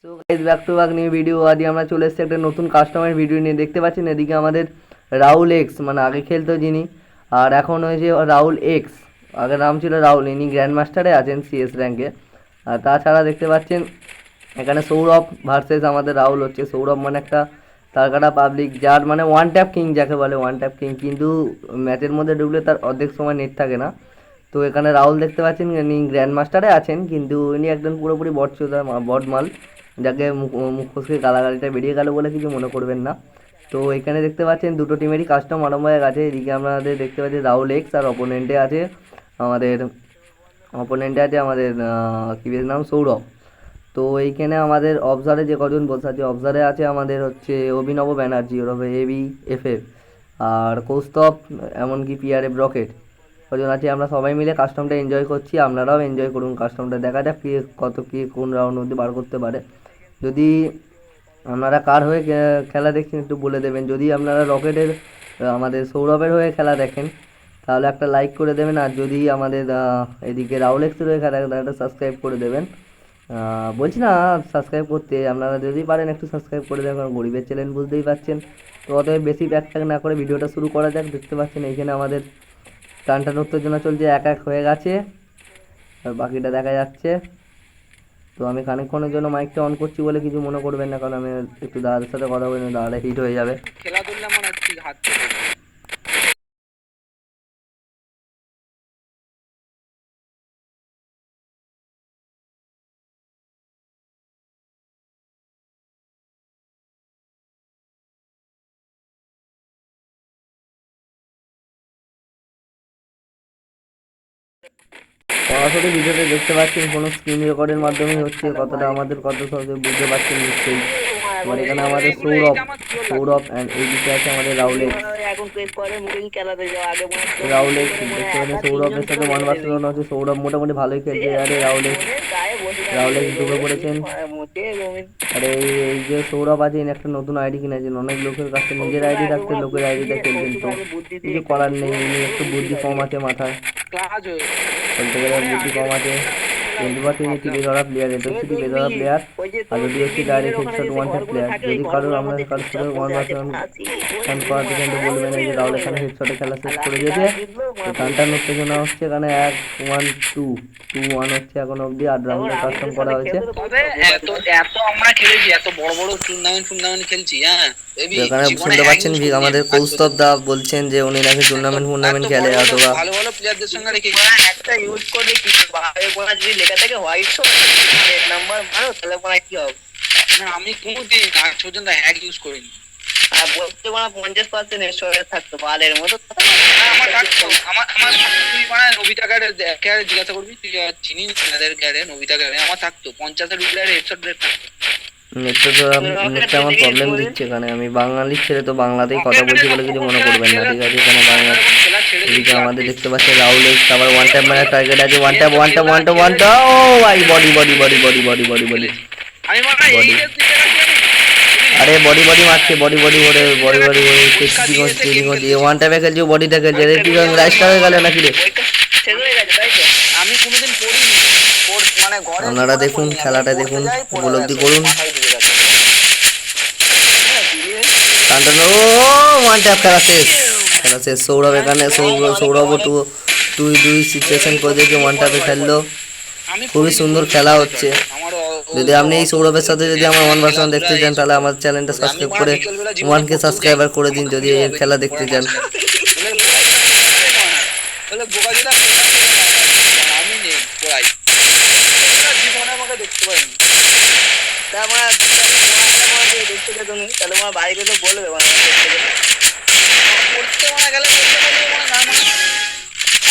So guys, back to back new video. আজ আমরা চলে এসেছি একটা নতুন কাস্টমার ভিডিও নিয়ে। দেখতে পাচ্ছেন এদিকে আমাদের রাহুল এক্স, মানে আগে খেলতো যিনি, আর এখন হয়েছে রাহুল এক্স। আগে নাম ছিল রাহুল, ইনি গ্র্যান্ড মাস্টারে আছেন সিএস র্যাঙ্কে। আর তাছাড়া দেখতে পাচ্ছেন এখানে সৌরভ ভার্সেস আমাদের রাহুল হচ্ছে। সৌরভ মানে একটা তারকাটা পাবলিক, যার মানে ওয়ান ট্যাপ কিং, যাকে বলে ওয়ান ট্যাপ কিং, কিন্তু ম্যাচের মধ্যে ঢুকলে তার অর্ধেক সময় নেট থাকে না। তো এখানে রাহুল দেখতে পাচ্ছেন ইনি গ্র্যান্ড মাস্টারে আছেন, কিন্তু ইনি একজন পুরোপুরি বট মাল, যাকে মুখ ফসকে গালাগালিটা বেরিয়ে গেল বলে কিছু মনে করবেন না। তো এখানে দেখতে পাচ্ছেন দুটো টিমেরই কাস্টম আরম্ভ হয়ে গেছে। এদিকে আমাদের দেখতে পাচ্ছি রাহুল এক্স, আর আমাদের অপোনেন্টে আছে আমাদের কি বেশ নাম, সৌরভ। তো এইখানে আমাদের অবজারে যে কজন বসে আছে, অবজারে আছে আমাদের হচ্ছে অভিনব ব্যানার্জি ওরফে ABFF, আর কৌস্তব, এমনকি PRF রকেট, কজন আছে। আমরা সবাই মিলে কাস্টমটা এনজয় করছি, আপনারাও এনজয় করুন কাস্টমটা। দেখা যাক কে কত কি কোন রাউন্ড অবধি বার করতে পারে। যদি আপনারা কার হয়ে খেলা দেখছেন একটু বলে দেবেন। যদি আপনারা রকেটের আমাদের সৌরভের হয়ে খেলা দেখেন তাহলে একটা লাইক করে দেবেন, আর যদি আমাদের এদিকে রাহুল এক্সের হয়ে খেলা দেখেন তাহলে একটা সাবস্ক্রাইব করে দেবেন। বলছি না সাবস্ক্রাইব করতে, আপনারা যদি পারেন একটু সাবস্ক্রাইব করে দেবেন, কারণ গরিবের চ্যানেল বুঝতেই পারছেন। তো অতএব বেশি ব্যাক ট্যাক না করে ভিডিওটা শুরু করা যাক। দেখতে পাচ্ছেন এইখানে আমাদের টানটান উত্তেজনা চলছে, এক এক হয়ে গেছে, আর বাকিটা দেখা যাচ্ছে। তো আমি খানিকক্ষণের জন্য মাইকটা অন করছি বলে কিছু মনে করবেন না, কারণ আমি একটু দাদাদের সাথে কথা বলি, দাদাটা হিট হয়ে যাবে। খেলাধুলা মনে হচ্ছে হাত থেকে। সরাসরি ভিডিওতে দেখতে পাচ্ছেন কোনো স্ক্রিন রেকর্ডের মাধ্যমেই হচ্ছে, কতটা আমাদের কত সহজে বুঝতে পারছেন নিশ্চয়ই। এবার এখানে আমাদের সৌরভ অ্যান্ড এই দিকে আছে আমাদের রাহুল এক্স। রাহুল এক্স দেখতে পাচ্ছেন সৌরভের সাথে 1 vs 1 হচ্ছে। সৌরভ মোটামুটি ভালোই খেলছে, আরে রাহুল এক্স ঢুকে পড়েছেন। আরে এই যে সৌরভ আছে, ইনি একটা নতুন আইডি কিনেছেন। অনেক লোকের কাছে নিজের আইডি থাকতে লোকের আইডিতে খেলছেন, তো কিছু করার নেই, ইনি একটু বুদ্ধি কম আছে মাথায়, বলতে গেলে বুদ্ধি কম আছে। 20% টিপে ধরা প্লেয়ার, এটা হচ্ছে টিপে ধরা প্লেয়ার, আর যদি হচ্ছে direct headshot one tap player. যদি কারোর আমরা কারোর সাথে 1 vs 1 করাতে চান তো বলবেন। এই যে রাহুল এখানে হেডশটে খেলা শেষ করে দিয়েছে। তো টানটান উত্তেজনা হচ্ছে এখানে, 1-1-2-1 হচ্ছে এখন অবধি, 8 রাউন্ডের কাস্টম করা হয়েছে। তবে এত এত আমরা খেলেছি, এত বড় বড় টুর্নামেন্ট খেলছি। হ্যাঁ, এখানে শুনতে পাচ্ছেন আমাদের কৌস্তব দা বলছেন যে উনি নাকি টুর্নামেন্ট খেলে, অথবা ভালো ভালো প্লেয়ারদের সঙ্গে রেখে একটা ইউজ করলে কি যদি লেখা থাকে হোয়াইট শট নাম্বার মারো, তাহলে পরে কি হবে? না, আমি কোনোদিন আজ পর্যন্ত হ্যাক ইউজ করিনি। আর বলতে পারা 50% এর থাকতো বালের মতো। আমার থাকতো, আমার তুই মানে নবিতা ক্যারে জিজ্ঞাসা করবি, তুই চিনি তাদের ক্যারে, নবিতা ক্যারে আমার থাকতো 50-এর উপরে হেডশট রেট থাকতো। নেটটা আমার প্রবলেম দিচ্ছে এখানে। আমি বাঙালির ছেলে, তো বাংলাতেই কথা বলছি বলে কিছু মনে করবেন না, ঠিক আছে? এখানে বাংলা। এদিকে আমাদের দেখতে পাচ্ছি রাহুল এক্স, আবার ওয়ান ট্যাপ মানে টার্গেট আছে, ওয়ান ট্যাপ ও ভাই, বডি আরে বডি মারছে, বডি ওয়ান ট্যাপে খেলছি, বডিটা খেলছে। রে কি রাইস্টার হয়ে গেল নাকি রে? আমি কোনোদিন পড়িনি, মানে আপনারা দেখুন খেলাটা, দেখুন উপলব্ধি করুন। ও ওয়ান ট্যাপ খেলা শেষ। সৌরভ এখানে সৌরভ দুই সিচুয়েশন করে দিয়েছে, ওয়ান ট্যাপে খেললো। খুবই সুন্দর খেলা হচ্ছে। যদি আপনি এই সৌরভের সাথে যদি আমার 1 vs 1 দেখতে চান তাহলে আমার চ্যানেলটা সাবস্ক্রাইব করে 1K সাবস্ক্রাইবার করে দিন, যদি এর খেলা দেখতে চান।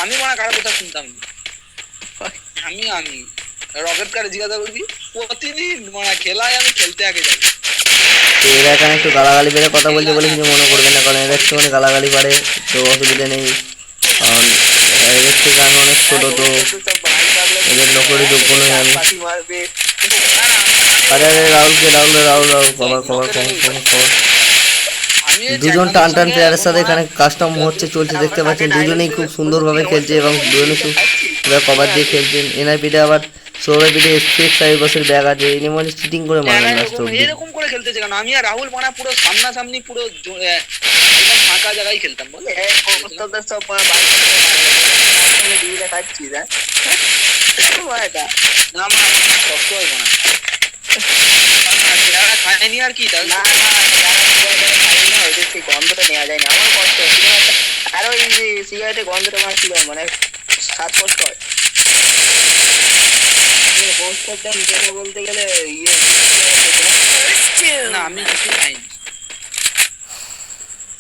আমি মনে কারো কথা শুনতাম না। আমি রকেট কারে জিজ্ঞাসা করবি, প্রতিদিন মানে খেলায় আমি খেলতে আগে যাই। তো এরা এখানে একটু গালাগালি বেড়ে কথা বলছে বলে কিছু মনে করবেন না, কারণ এরা একটুখানি গালাগালি পারে, তো অসুবিধা নেই। কারণ এদের থেকে আমি অনেক ছোটো, তো এদের লোকেরই যোগ্য নই আমি। আরে রাহুল খবর। দুজন টান প্লেয়ারের সাথে এখানে কাস্টম চলছে, দেখতে পাচ্ছেন। দুজনেই খুব সুন্দরভাবে খেলছে এবং দুজনেই খুব কভার দিয়ে খেলছেন। এনআইপিতে আবার সৌরভ পিঠে এসপেক্স 5 বছর ব্যাগ আছে, এর মধ্যে চিটিং করে মারলাম লাস্ট এরকম অব্দি। এরকম করে খেলতেছে কেন? আমি আর রাহুল মানা পুরো সামনাসামনি পুরো একদম ফাঁকা জায়গায় খেলতাম বলে কৌস্তবদের সব বাইক দিয়ে দেখাচ্ছি না না আমার কষ্ট হয় না যারা খায়নি আর কি না খায়নি না ওদের সেই গন্ধটা নেওয়া যায় না, আমার কষ্ট হয়। আর ওই যে সিগারেটের গন্ধটা আমার ছিল মানে শ্বাসকষ্ট হয়। কৌস্তবটা যেটা বলতে গেলে ইয়ে না আমি কিছু খাইনি।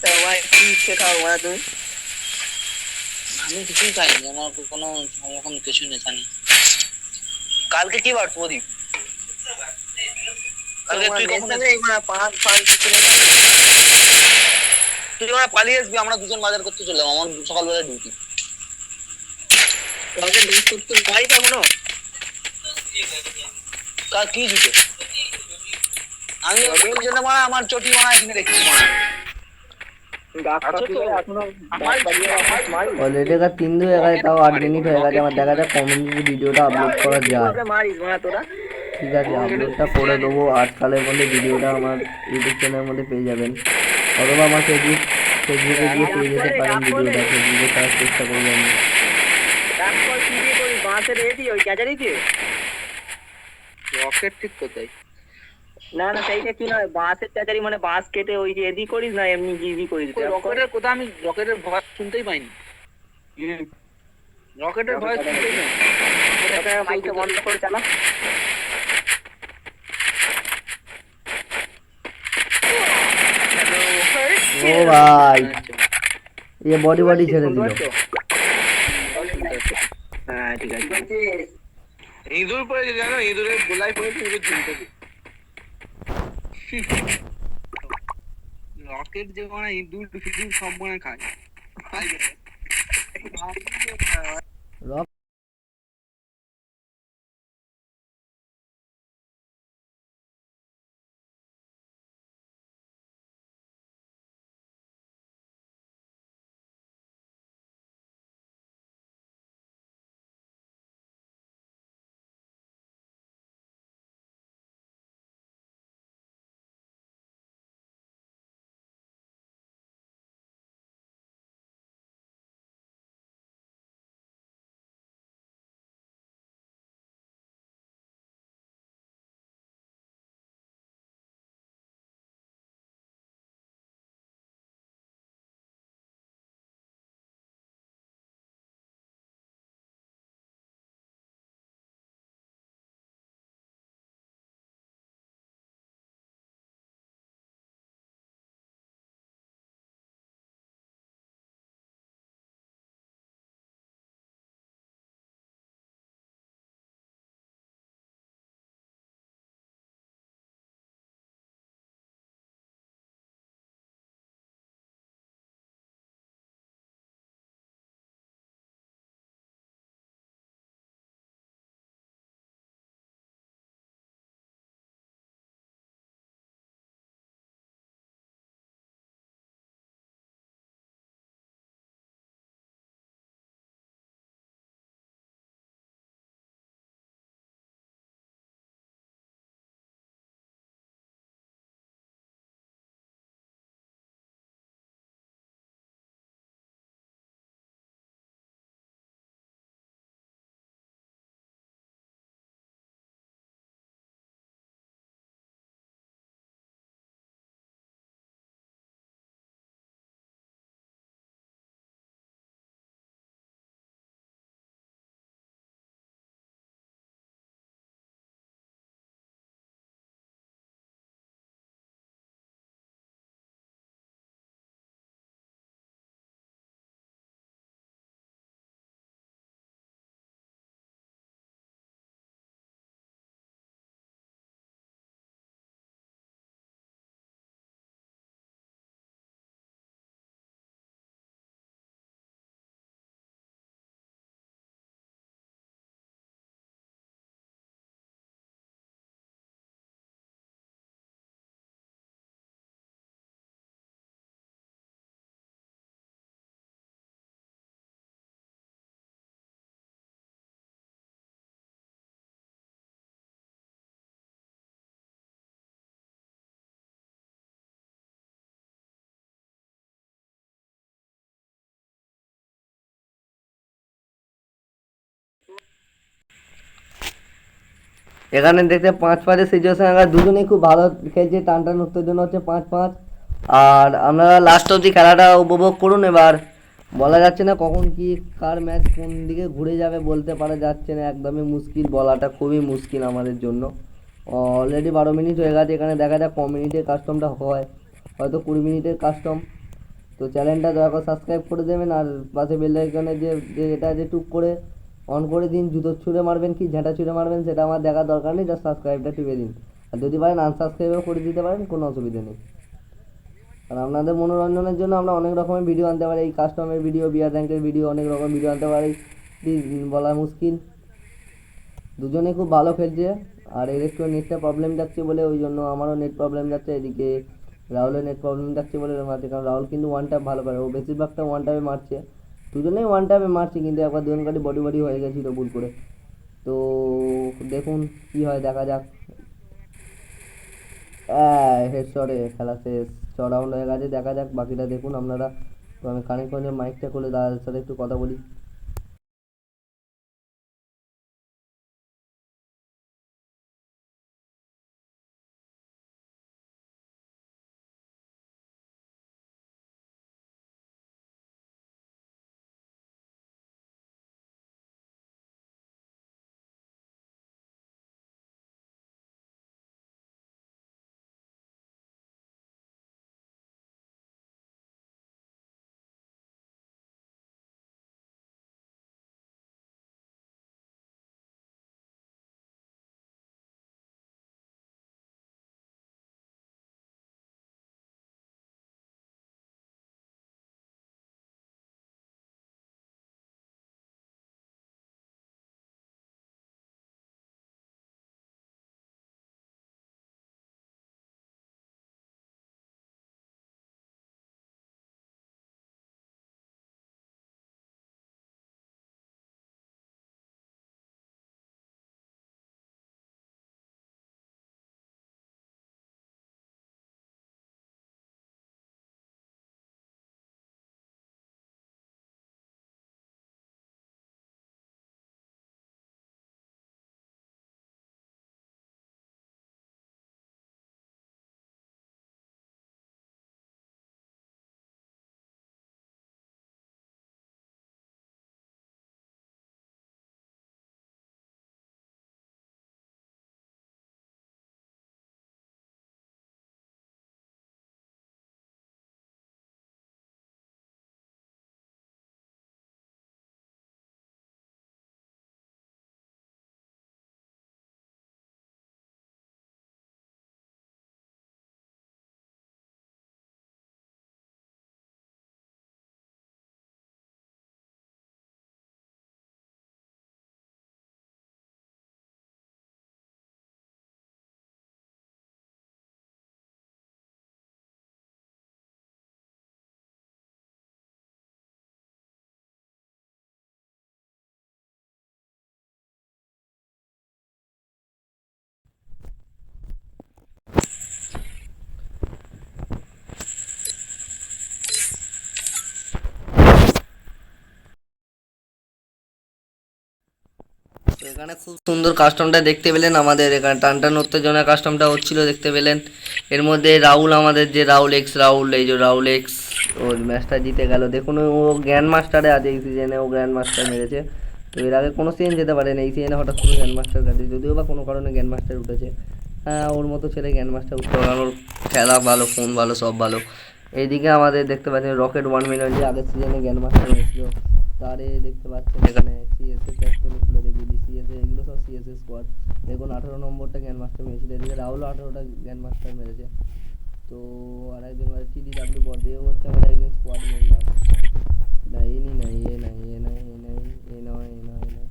তা ভাই কি শেখাও মানে তুমি? আমি কিছুই খাইনি, আমার কোনো রকম কিছু নেশা নেই। কালকে কি বার প্রদীপ? কালকে তুই কখন পাঁচ পাঁচ কিছু নেই, তুই যখন পালিয়ে আসবি আমরা দুজন বাজার করতে চললাম, আমার সকালবেলা ডিউটি। কালকে ডিউটি করতে যাই তো এখনো? কাল কি জুতো? আমি ওর জন্য মানে আমার চটি বানায় কিনে রেখেছি মানে। অলরেডি একা 3-2 তাও 8 মিনিট হয়ে গেছে, আমার দেখা যাক কমেন্টে ভিডিওটা আপলোড করা যায়। ঠিক আছে, আপলোডটা করে দেবো, 8 কালের মধ্যে ভিডিওটা আমার ইউটিউব চ্যানেলের মধ্যে পেয়ে যাবেন, অথবা আমার ফেসবুকে গিয়ে পেয়ে যেতে পারেন ভিডিওটা, ফেসবুকে ছাড়ার চেষ্টা করবো আমি। রকেট ঠিক কোথায়? না না সেইটা কি নয়, বাঁশের চাচারি মানে বাঁশ কেটে ওই যে এদি করিস না এমনি জিবি করিস? রকেটের কথা আমি রকেটের ভয় শুনতেই পাইনি। রকেটের ভয় শুনতেই পাইনি। মাইকটা বন্ধ করে চালা। ও ভাই, ये बॉडी बॉडी ছেড়ে দিল। হ্যাঁ ঠিক আছে। ইঁদুর পড়েছে জানো, ইঁদুরের গোলায় পড়েছে, ইঁদুর ঝুলতেছে। রকেট যে মানে ইঁদুর ফিদুর সব মনে খায়। এখানে দেখতে 5-5 সিচুয়েশন, দুজনেই খুব ভালো খেলছে। টান উত্তেজনা হচ্ছে 5-5। আর আপনারা লাস্ট অবধি খেলাটা উপভোগ করুন। এবার বলা যাচ্ছে না কখন কি কার ম্যাচ কোন দিকে ঘুরে যাবে, বলতে পারা যাচ্ছে না, একদমই মুশকিল, বলাটা খুবই মুশকিল আমাদের জন্য। অলরেডি 12 মিনিট হয়ে গেছে। এখানে দেখা যাক ক মিনিটের কাস্টমটা হয়, হয়তো 20 মিনিটের কাস্টম। তো চ্যানেলটা দয়া করে সাবস্ক্রাইব করে দেবেন, আর পাশে বেল আইকনে যে এটা যে টুক করে অন করে দিন। জুতো ছুঁড়ে মারবেন কি ঝাঁটা ছুঁড়ে মারবেন সেটা আমার দেখার দরকার নেই, জাস্ট সাবস্ক্রাইবটা টিপে দিন। আর যদি পারেন আনসাবস্ক্রাইবও করে দিতে পারেন, কোনো অসুবিধা নেই। আর আপনাদের মনোরঞ্জনের জন্য আমরা অনেক রকমের ভিডিও আনতে পারি, এই কাস্টমের ভিডিও, বিয়ার র্যাঙ্কের ভিডিও, অনেক রকম ভিডিও আনতে পারি, বলা মুশকিল। দুজনে খুব ভালো খেলছে। আর এর একটু নেটটা প্রবলেম যাচ্ছে বলে, ওই জন্য আমারও নেট প্রবলেম যাচ্ছে, এদিকে রাহুলের নেট প্রবলেম যাচ্ছে বলে মারছে। কারণ রাহুল কিন্তু ওয়ান ট্যাপ ভালো পারে, ও বেশিরভাগটা ওয়ান ট্যাপে মারছে। দুজনেই ওয়ান ট্যাপে মারছে, কিন্তু একবার দুজন কাটি বডি হয়ে গেছিলো ভুল করে। তো দেখুন কি হয়, দেখা যাক। হেডশটে খেলা শেষ, 6 রাউন্ড হয়ে গেছে। দেখা যাক বাকিটা দেখুন আপনারা। তো আমি কানেক্ট করে মাইকটা খুলে দাদার সাথে একটু কথা বলি। তো এখানে খুব সুন্দর কাস্টমটা দেখতে পেলেন, আমাদের এখানে টান উত্তেজনা কাস্টমটা হচ্ছিল দেখতে পেলেন। এর মধ্যে রাহুল, আমাদের যে রাহুল এক্স, রাহুল, এই যে রাহুল এক্স, ওর ম্যাচটা জিতে গেল। দেখুন ও গ্র্যান্ড মাস্টারে আছে, এই সিজনে ও গ্র্যান্ড মাস্টার মেরেছে। তো এর আগে কোনো সিজন যেতে পারে না, এই সিজনে হঠাৎ করে গ্র্যান্ড মাস্টার কাটে, যদিও বা কোনো কারণে গ্র্যান্ড মাস্টার উঠেছে। হ্যাঁ, ওর মতো ছেলে গ্র্যান্ড মাস্টার উঠতে পারে, ওর খেলা ভালো, ফোন ভালো, সব ভালো। এইদিকে আমাদের দেখতে পাচ্ছেন রকেট 1 মিলিয়ন, যে আগের সিজনে গ্র্যান্ড মাস্টার হয়েছিল, তারে দেখতে পাচ্ছেন এখানে সিএসএস একটু খুলে দেখি, সিএসএস এগুলো সব সিএসএস স্কোয়াড। দেখুন 18 নম্বরটা গ্র্যান্ড মাস্টার মেরেছিল, এদিকে রাহুলও 18টা গ্র্যান্ড মাস্টার মেরেছে। তো আর একজন টিডিডাব্লিউ বট দিয়ে হচ্ছে আমার একজন স্কোয়াড মেম্বার। না এই নি নাই, এ নাই, এ নাই, এ নাই, এ নয়, এ নয়, এ নয়।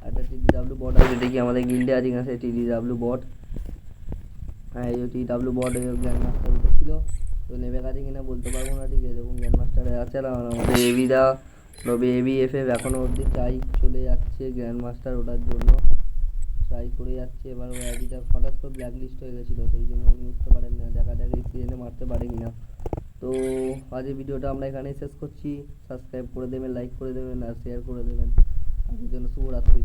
একটা টিডিডাব্লিউ বট আছে দেখি আমাদের গিল্ডে আছে কিনা, সেই টিডিডাব্লিউ বট। হ্যাঁ, এই টিডিডাব্লিউ বট গ্র্যান্ড মাস্টার উঠেছিল। তো নেবে কাছে কিনা বলতে পারবো না, ঠিক আছে। দেখুন গ্র্যান্ড মাস্টারে আছে, আর আমাদের এবিদা তবে এবিএফএফ এখনও অবধি ট্রাই চলে যাচ্ছে গ্র্যান্ড মাস্টার ওঠার জন্য, ট্রাই করে যাচ্ছে। এবার ও এবিটা হঠাৎ করে ব্ল্যাক লিস্ট হয়ে গেছিলো, সেই জন্য উনি উঠতে পারেন না। দেখা যাক এই সিজনে মারতে পারে কিনা। তো আজ এই ভিডিওটা আমরা এখানেই শেষ করছি। সাবস্ক্রাইব করে দেবেন, লাইক করে দেবেন, আর শেয়ার করে দেবেন। আজকের জন্য শুভরাত্রি।